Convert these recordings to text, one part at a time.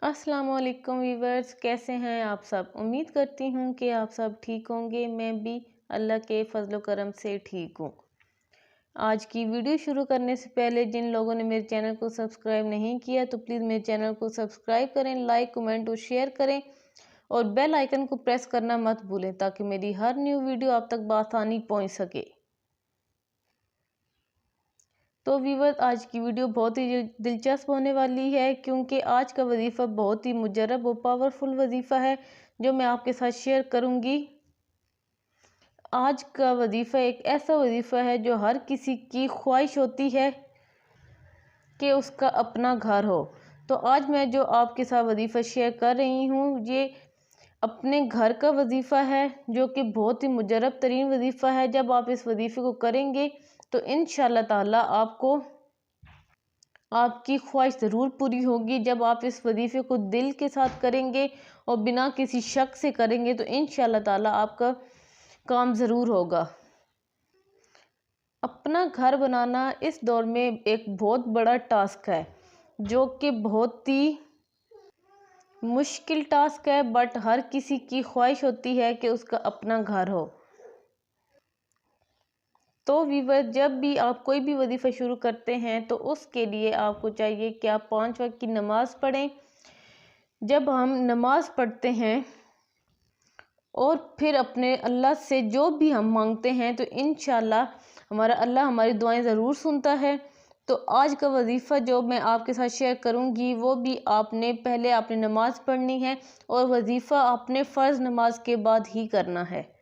अस्सलाम वालेकुम व्यूवर्स, कैसे हैं आप सब। उम्मीद करती हूँ कि आप सब ठीक होंगे। मैं भी अल्लाह के फजल करम से ठीक हूँ। आज की वीडियो शुरू करने से पहले जिन लोगों ने मेरे चैनल को सब्सक्राइब नहीं किया तो प्लीज़ मेरे चैनल को सब्सक्राइब करें, लाइक कमेंट और शेयर करें और बेल आइकन को प्रेस करना मत भूलें ताकि मेरी हर न्यू वीडियो आप तक बआसानी पहुँच सके। तो व्यूअर्स, आज की वीडियो बहुत ही दिलचस्प होने वाली है क्योंकि आज का वजीफ़ा बहुत ही मुजर्रब और पावरफुल वजीफ़ा है जो मैं आपके साथ शेयर करूंगी। आज का वजीफ़ा एक ऐसा वजीफ़ा है जो हर किसी की ख्वाहिश होती है कि उसका अपना घर हो। तो आज मैं जो आपके साथ वजीफ़ा शेयर कर रही हूँ ये अपने घर का वजीफ़ा है जो कि बहुत ही मुजर्रब तरीन वजीफ़ा है। जब आप इस वजीफ़े को करेंगे तो इंशाअल्लाह ताला आपको आपकी ख्वाहिश ज़रूर पूरी होगी। जब आप इस वजीफ़े को दिल के साथ करेंगे और बिना किसी शक से करेंगे तो इंशाअल्लाह ताला आपका काम ज़रूर होगा। अपना घर बनाना इस दौर में एक बहुत बड़ा टास्क है जो कि बहुत ही मुश्किल टास्क है, बट हर किसी की ख्वाहिश होती है कि उसका अपना घर हो। तो व्यूअर, जब भी आप कोई भी वजीफ़ा शुरू करते हैं तो उसके लिए आपको चाहिए कि आप 5 वक्त की नमाज़ पढ़ें। जब हम नमाज़ पढ़ते हैं और फिर अपने अल्लाह से जो भी हम मांगते हैं तो इंशाअल्लाह हमारा अल्लाह हमारी दुआएं ज़रूर सुनता है। तो आज का वजीफ़ा जो मैं आपके साथ शेयर करूंगी वो भी पहले आपने नमाज़ पढ़नी है और वजीफ़ा आपने फ़र्ज़ नमाज के बाद ही करना है।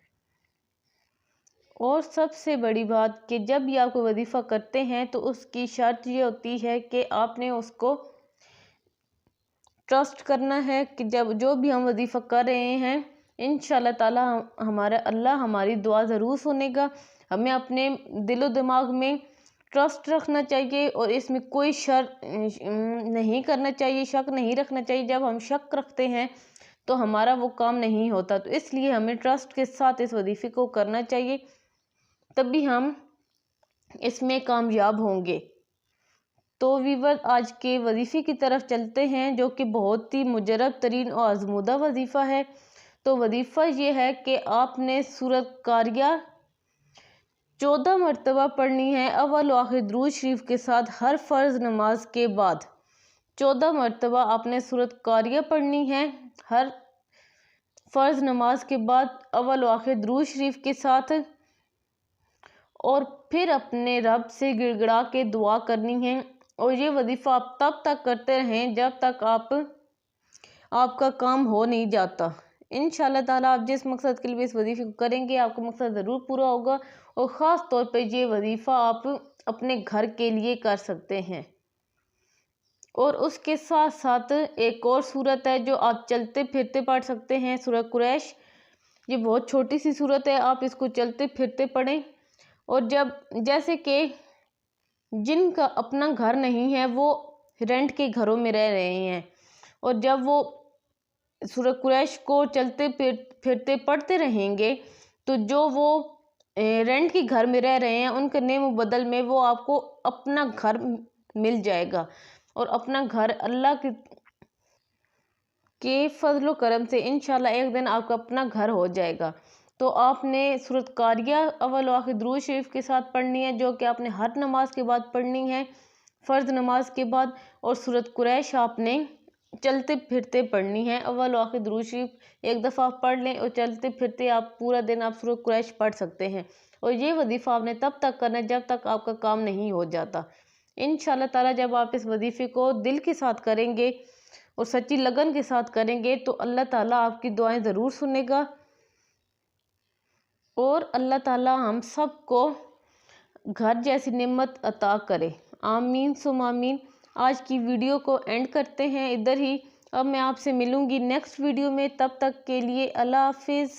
और सबसे बड़ी बात कि जब भी आपको वजीफ़ा करते हैं तो उसकी शर्त ये होती है कि आपने उसको ट्रस्ट करना है कि जब जो भी हम वजीफ़ा कर रहे हैं इंशाअल्लाह ताला हमारा अल्लाह हमारी दुआ ज़रूर सुनेगा। हमें अपने दिलो दिमाग में ट्रस्ट रखना चाहिए और इसमें कोई नहीं करना चाहिए, शक नहीं रखना चाहिए। जब हम शक रखते हैं तो हमारा वो काम नहीं होता। तो इसलिए हमें ट्रस्ट के साथ इस वजीफ़े को करना चाहिए, तभी हम इसमें कामयाब होंगे। तो व्यूअर, आज के वजीफ़े की तरफ चलते हैं जो कि बहुत ही मुजर्रब तरीन और आज़मूदा वजीफ़ा है। तो वजीफ़ा ये है कि आपने सूरत कारिया 14 मरतबा पढ़नी है अव्वल व आखिर दुरूद शरीफ के साथ। हर फ़र्ज़ नमाज के बाद 14 मरतबा आपने सूरत कारिया पढ़नी है हर फ़र्ज़ नमाज के बाद अव्वल व आखिर दुरूद शरीफ के साथ। और फिर अपने रब से गिड़गिड़ा के दुआ करनी है और ये वजीफ़ा आप तब तक करते रहें जब तक आपका काम हो नहीं जाता। इंशाअल्लाह ताला आप जिस मकसद के लिए इस वजीफ़े को करेंगे आपका मकसद ज़रूर पूरा होगा। और ख़ास तौर पे ये वजीफ़ा आप अपने घर के लिए कर सकते हैं। और उसके साथ साथ एक और सूरत है जो आप चलते फिरते पढ़ सकते हैं, सूरह कुरैश। ये बहुत छोटी सी सूरत है, आप इसको चलते फिरते पढ़ें। और जब जैसे कि जिनका अपना घर नहीं है वो रेंट के घरों में रह रहे हैं और जब वो सूरह कुरैश को चलते फिरते पढ़ते रहेंगे तो जो वो रेंट के घर में रह रहे हैं उनके नेम बदल में वो आपको अपना घर मिल जाएगा। और अपना घर अल्लाह के फजलो करम से इंशाल्लाह एक दिन आपका अपना घर हो जाएगा। तो आपने सूरत कारिया अव्वल व आखिर दुरूद शरीफ के साथ पढ़नी है जो कि आपने हर नमाज के बाद पढ़नी है, फ़र्ज़ नमाज के बाद। और सूरत कुरैश आपने चलते फिरते पढ़नी है अव्वल व आखिर दुरूद शरीफ एक दफ़ा आप पढ़ लें और चलते फिरते आप पूरा दिन आप सूरत कुरैश पढ़ सकते हैं। और ये वजीफ़ा आपने तब तक करना है जब तक आपका काम नहीं हो जाता। इंशाअल्लाह ताला जब आप इस वजीफ़े को दिल के साथ करेंगे और सच्ची लगन के साथ करेंगे तो अल्लाह ताला आपकी दुआएं ज़रूर सुनेगा और अल्लाह ताला हम सबको घर जैसी नेमत अता करे। आमीन सुम आमीन। आज की वीडियो को एंड करते हैं इधर ही। अब मैं आपसे मिलूंगी नेक्स्ट वीडियो में, तब तक के लिए अल्लाह हाफिज़।